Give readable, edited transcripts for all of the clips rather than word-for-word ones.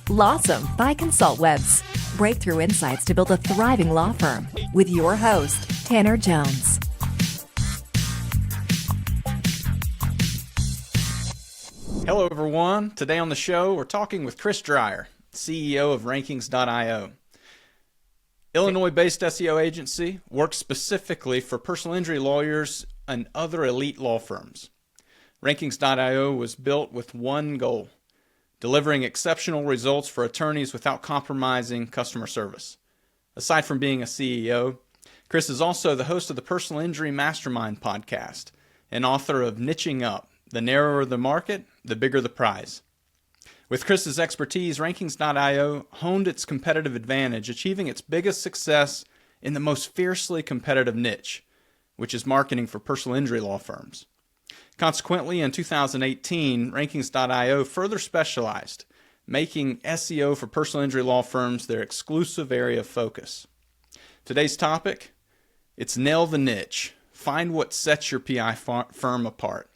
LAWsome by ConsultWebs. Breakthrough insights to build a thriving law firm with your host, Tanner Jones. Hello, everyone. Today on the show, we're talking with Chris Dreyer, CEO of Rankings.io. Illinois-based SEO agency, works specifically for personal injury lawyers and other elite law firms. Rankings.io was built with one goal: delivering exceptional results for attorneys without compromising customer service. Aside from being a CEO, Chris is also the host of the Personal Injury Mastermind podcast and author of Niching Up: The Narrower the Market, the Bigger the Prize. With Chris's expertise, Rankings.io honed its competitive advantage, achieving its biggest success in the most fiercely competitive niche, which is marketing for personal injury law firms. Consequently, in 2018, Rankings.io further specialized, making SEO for personal injury law firms their exclusive area of focus. Today's topic, it's nail the niche. Find what sets your PI firm apart.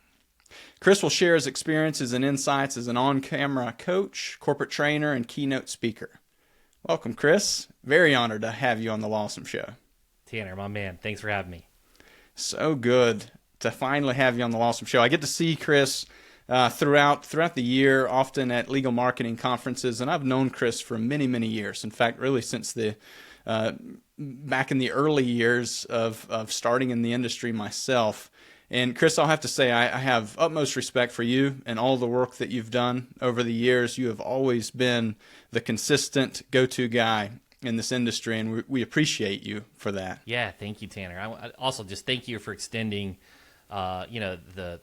Chris will share his experiences and insights as an on-camera coach, corporate trainer, and keynote speaker. Welcome, Chris. Very honored to have you on the LAWsome Show. Tanner, my man, thanks for having me. So good to finally have you on the LAWsome Show. I get to see Chris throughout the year, often at legal marketing conferences, and I've known Chris for many, many years. In fact, really since the back in the early years of starting in the industry myself. And Chris, I'll have to say I have utmost respect for you and all the work that you've done over the years. You have always been the consistent go-to guy in this industry, and we appreciate you for that. Yeah, thank you, Tanner. I also just thank you for extending, the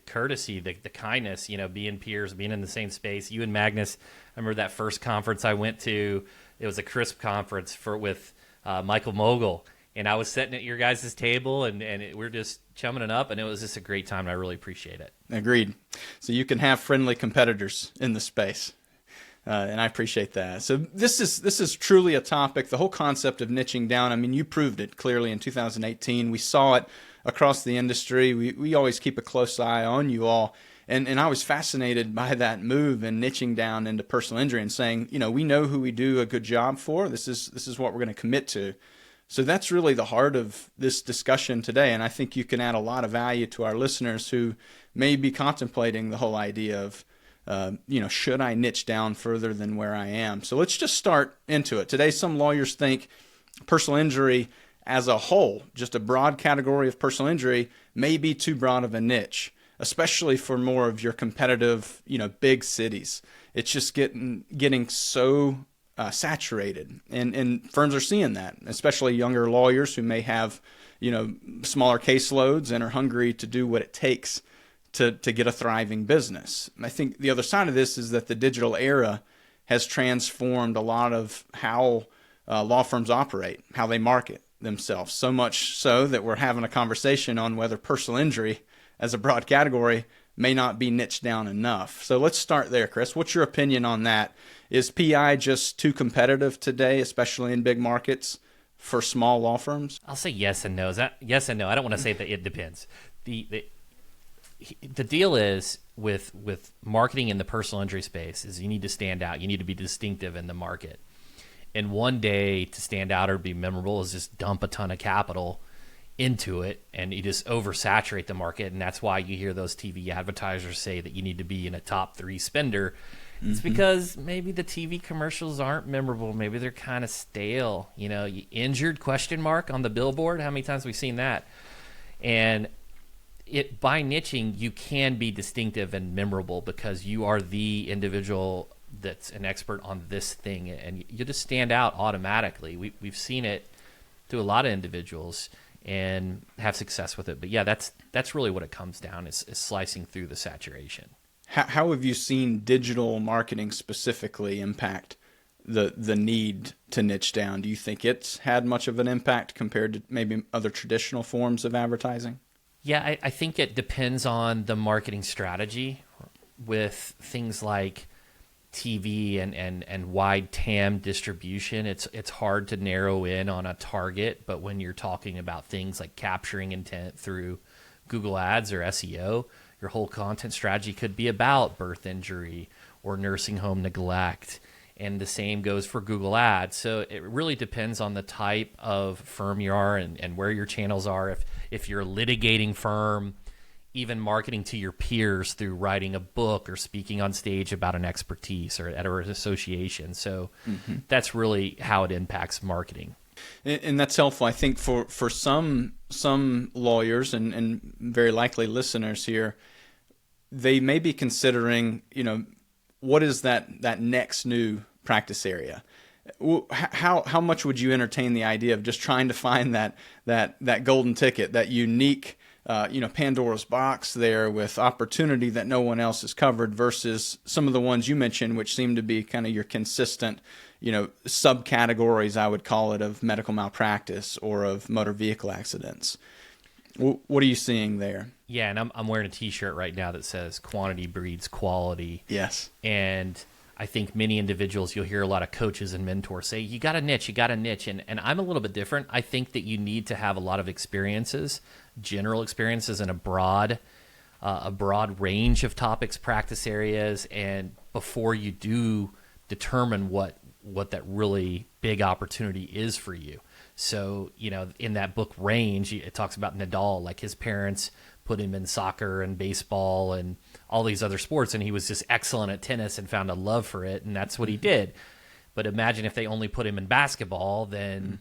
courtesy, the kindness, being peers, being in the same space. You and Magnus, I remember that first conference I went to. It was a CRISP conference with Michael Mogul, and I was sitting at your guys' table, and we're just chumming it up, and it was just a great time, and I really appreciate it. Agreed. So you can have friendly competitors in the space. And I appreciate that. So this is truly a topic, the whole concept of niching down. I mean, you proved it clearly in 2018. We saw it across the industry. We always keep a close eye on you all. And I was fascinated by that move and niching down into personal injury and saying, we know who we do a good job for. This is what we're going to commit to. So that's really the heart of this discussion today. And I think you can add a lot of value to our listeners who may be contemplating the whole idea of, should I niche down further than where I am? So let's just start into it. Today, some lawyers think personal injury as a whole, just a broad category of personal injury, may be too broad of a niche, especially for more of your competitive, big cities. It's just getting so saturated, and firms are seeing that, especially younger lawyers who may have, smaller caseloads and are hungry to do what it takes to get a thriving business. I think the other side of this is that the digital era has transformed a lot of how law firms operate, how they market themselves, so much so that we're having a conversation on whether personal injury as a broad category may not be niched down enough. So let's start there, Chris. What's your opinion on that? Is PI just too competitive today, especially in big markets, for small law firms? I'll say yes and no. Yes and no. I don't want to say that it depends. The deal is with marketing in the personal injury space is you need to stand out. You need to be distinctive in the market. And one day to stand out or be memorable is just dump a ton of capital into it, and you just oversaturate the market. And that's why you hear those TV advertisers say that you need to be in a top 3 spender. It's because maybe the TV commercials aren't memorable. Maybe they're kind of stale. You injured ? On the billboard. How many times have we seen that? And by niching, you can be distinctive and memorable because you are the individual that's an expert on this thing, and you just stand out automatically. We've seen it to a lot of individuals and have success with it. But yeah, that's really what it comes down is slicing through the saturation. How have you seen digital marketing specifically impact the need to niche down? Do you think it's had much of an impact compared to maybe other traditional forms of advertising? Yeah, I think it depends on the marketing strategy. With things like TV and wide TAM distribution, it's hard to narrow in on a target. But when you're talking about things like capturing intent through Google Ads or SEO, your whole content strategy could be about birth injury or nursing home neglect. and the same goes for Google Ads. So it really depends on the type of firm you are and where your channels are. If you're a litigating firm, even marketing to your peers through writing a book or speaking on stage about an expertise or at an association. So that's really how it impacts marketing. And that's helpful, I think, for some lawyers and very likely listeners here. They may be considering, what is that next new practice area? How much would you entertain the idea of just trying to find that golden ticket, that unique, Pandora's box there with opportunity that no one else has covered, versus some of the ones you mentioned, which seem to be kind of your consistent, subcategories, I would call it, of medical malpractice or of motor vehicle accidents. What are you seeing there? Yeah, and I'm wearing a T-shirt right now that says "Quantity breeds quality." Yes, and I think many individuals, you'll hear a lot of coaches and mentors say, "You got a niche, and I'm a little bit different. I think that you need to have a lot of experiences, general experiences, in a broad range of topics, practice areas, and before you do determine what that really big opportunity is for you." So, in that book Range, it talks about Nadal, like his parents put him in soccer and baseball and all these other sports, and he was just excellent at tennis and found a love for it, and that's what he did. But imagine if they only put him in basketball, then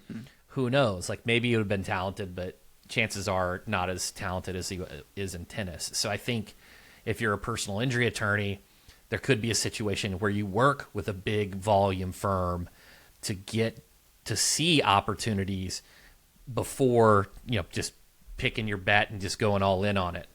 who knows? Like, maybe he would have been talented, but chances are not as talented as he is in tennis. So I think if you're a personal injury attorney, there could be a situation where you work with a big volume firm to get to see opportunities before, just picking your bet and just going all in on it.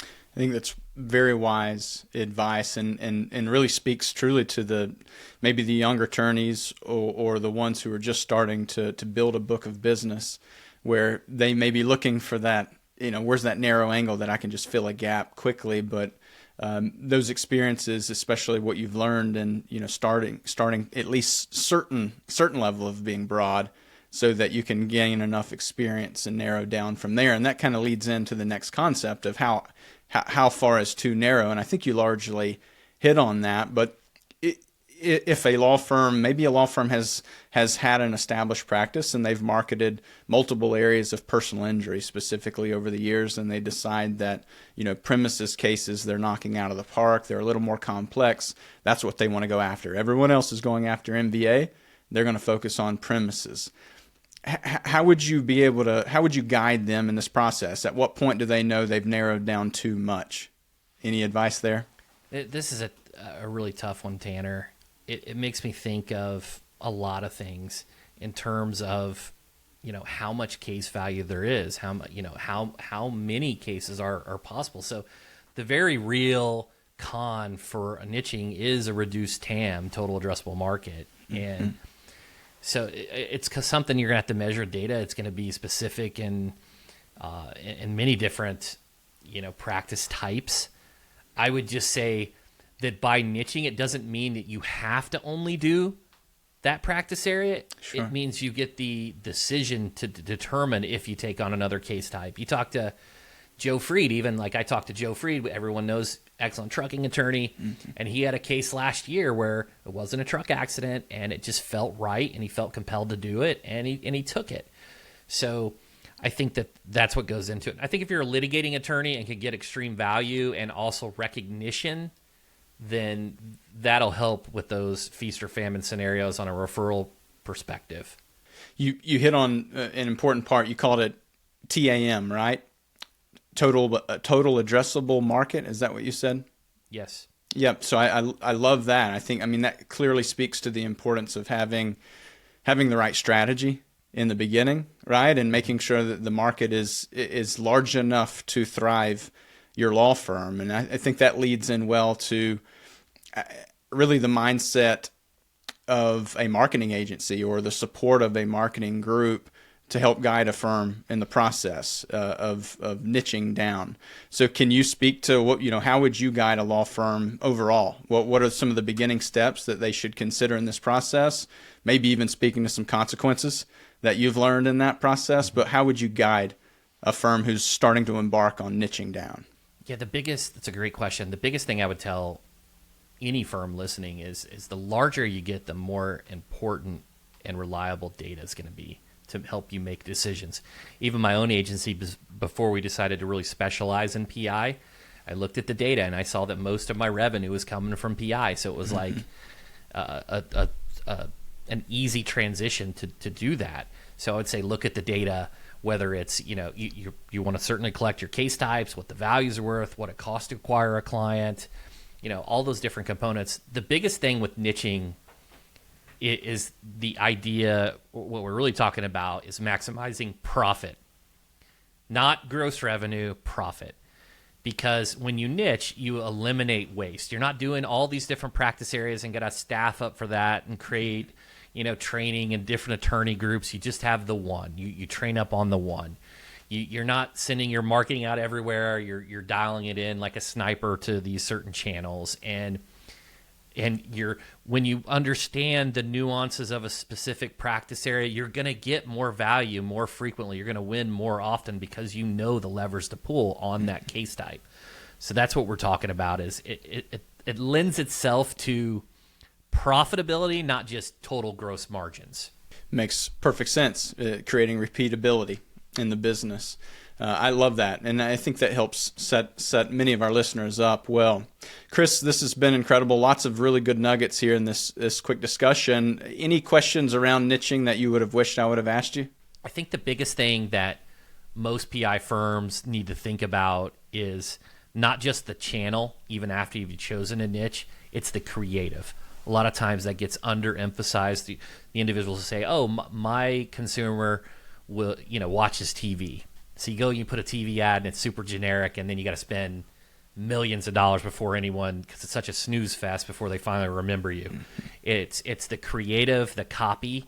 I think that's very wise advice, and really speaks truly to maybe the younger attorneys or the ones who are just starting to build a book of business, where they may be looking for that, where's that narrow angle that I can just fill a gap quickly. But those experiences, especially what you've learned, and starting at least certain level of being broad, so that you can gain enough experience and narrow down from there. And that kind of leads into the next concept of how far is too narrow. And I think you largely hit on that. But if a law firm, maybe a law firm has had an established practice and they've marketed multiple areas of personal injury specifically over the years, and they decide that, premises cases they're knocking out of the park, they're a little more complex, that's what they want to go after. Everyone else is going after MVA. They're going to focus on premises. How would you guide them in this process? At what point do they know they've narrowed down too much? Any advice there? This is a really tough one, Tanner. It makes me think of a lot of things in terms of, how much case value there is, how many cases are possible. So the very real con for a niching is a reduced TAM, total addressable market. And so it's something you're going to have to measure data. It's going to be specific in many different, practice types. I would just say that by niching, it doesn't mean that you have to only do that practice area. Sure. It means you get the decision to determine if you take on another case type. You talk to Joe Freed, even like I talked to Joe Freed, everyone knows, excellent trucking attorney, and he had a case last year where it wasn't a truck accident and it just felt right and he felt compelled to do it, and he took it. So I think that's what goes into it. I think if you're a litigating attorney and can get extreme value and also recognition, then that'll help with those feast or famine scenarios on a referral perspective. You hit on an important part. You called it TAM, right? Total addressable market. Is that what you said? Yes. Yep. So I love that. That clearly speaks to the importance of having the right strategy in the beginning, right? And making sure that the market is large enough to thrive your law firm. And I think that leads in well to really the mindset of a marketing agency or the support of a marketing group to help guide a firm in the process of niching down. So can you speak to how would you guide a law firm overall? What are some of the beginning steps that they should consider in this process? Maybe even speaking to some consequences that you've learned in that process, but how would you guide a firm who's starting to embark on niching down? Yeah, that's a great question. The biggest thing I would tell, any firm listening is the larger you get, the more important and reliable data is going to be to help you make decisions. Even my own agency, before we decided to really specialize in PI, I looked at the data and I saw that most of my revenue was coming from PI. So it was like an easy transition to do that. So I would say look at the data, whether it's, you want to certainly collect your case types, what the values are worth, what it costs to acquire a client, all those different components. The biggest thing with niching is the idea, what we're really talking about is maximizing profit, not gross revenue, profit. Because when you niche, you eliminate waste. You're not doing all these different practice areas and got to staff up for that and create, training and different attorney groups. You just have the one. You train up on the one. You're not sending your marketing out everywhere. You're dialing it in like a sniper to these certain channels. And when you understand the nuances of a specific practice area, you're going to get more value more frequently. You're going to win more often because you know the levers to pull on that case type. So that's what we're talking about. Is it lends itself to profitability, not just total gross margins. Makes perfect sense. Creating repeatability in the business. I love that, and I think that helps set many of our listeners up well. Chris, this has been incredible. Lots of really good nuggets here in this quick discussion. Any questions around niching that you would have wished I would have asked you? I think the biggest thing that most PI firms need to think about is not just the channel, even after you've chosen a niche, it's the creative. A lot of times that gets underemphasized. The individuals will say, oh, my consumer will, watches TV. So you go, you put a TV ad and it's super generic, and then you got to spend millions of dollars before anyone, because it's such a snooze fest before they finally remember you. It's the creative, the copy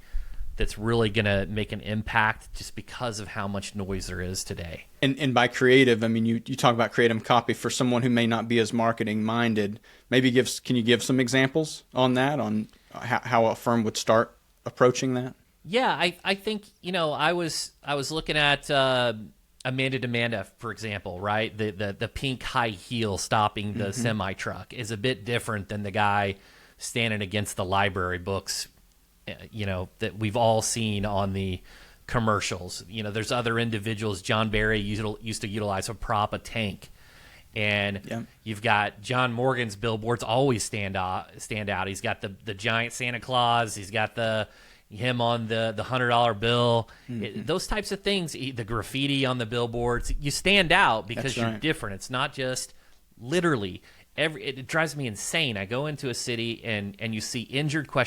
that's really going to make an impact just because of how much noise there is today. And by creative, I mean, you talk about creative copy for someone who may not be as marketing minded. Maybe can you give some examples on that, on how a firm would start approaching that? Yeah, I think, I was looking at Amanda, for example, right? The pink high heel stopping the semi truck is a bit different than the guy standing against the library books, that we've all seen on the commercials. There's other individuals. John Barry used to utilize a tank. And you've got John Morgan's billboards always stand out. He's got the giant Santa Claus. He's got him on the $100 bill. Those types of things, the graffiti on the billboards, you stand out because you're different. It's not just literally it drives me insane. I go into a city and you see injured ? I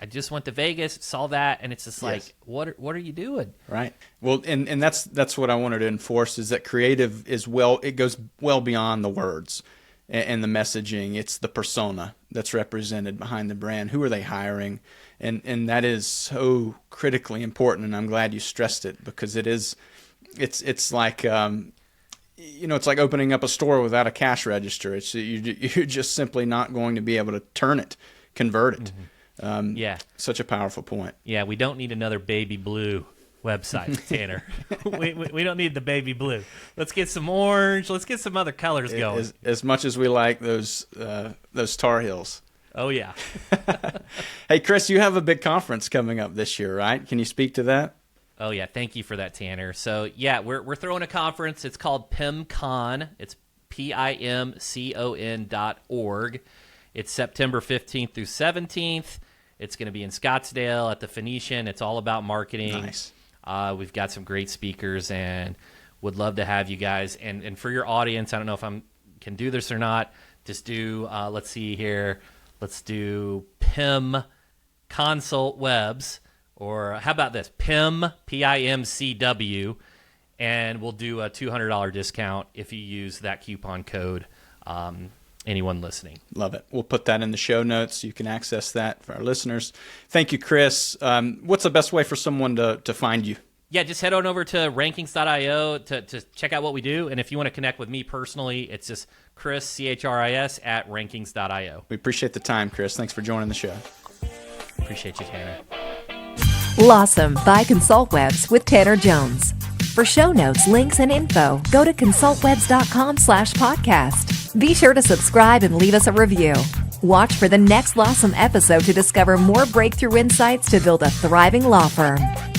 just went to Vegas, saw that, and it's just like, what are you doing? Right. Well, and that's what I wanted to enforce, is that creative it goes well beyond the words and the messaging. It's the persona that's represented behind the brand. Who are they hiring? And that is so critically important, and I'm glad you stressed it, because it's like it's like opening up a store without a cash register. You're just simply not going to be able to convert it. Such a powerful point. Yeah, we don't need another baby blue website, Tanner. we don't need the baby blue. Let's get some orange. Let's get some other colors going. As much as we like those Tar Heels. Oh, yeah. Hey, Chris, you have a big conference coming up this year, right? Can you speak to that? Oh, yeah. Thank you for that, Tanner. So, yeah, we're throwing a conference. It's called PIMCon. It's PIMCON.org. It's September 15th through 17th. It's going to be in Scottsdale at the Phoenician. It's all about marketing. Nice. We've got some great speakers and would love to have you guys. And for your audience, I don't know if I can do this or not. Just do, let's see here. Let's do PIM Consult Webs, or how about this? PIM, PIMCW, and we'll do a $200 discount if you use that coupon code. Anyone listening. Love it. We'll put that in the show notes so you can access that for our listeners. Thank you, Chris. What's the best way for someone to find you? Yeah, just head on over to rankings.io to check out what we do. And if you want to connect with me personally, it's just Chris, CHRIS, at rankings.io. We appreciate the time, Chris. Thanks for joining the show. Appreciate you, Tanner. LAWsome by ConsultWebs with Tanner Jones. For show notes, links, and info, go to consultwebs.com/podcast. Be sure to subscribe and leave us a review. Watch for the next LAWsome episode to discover more breakthrough insights to build a thriving law firm.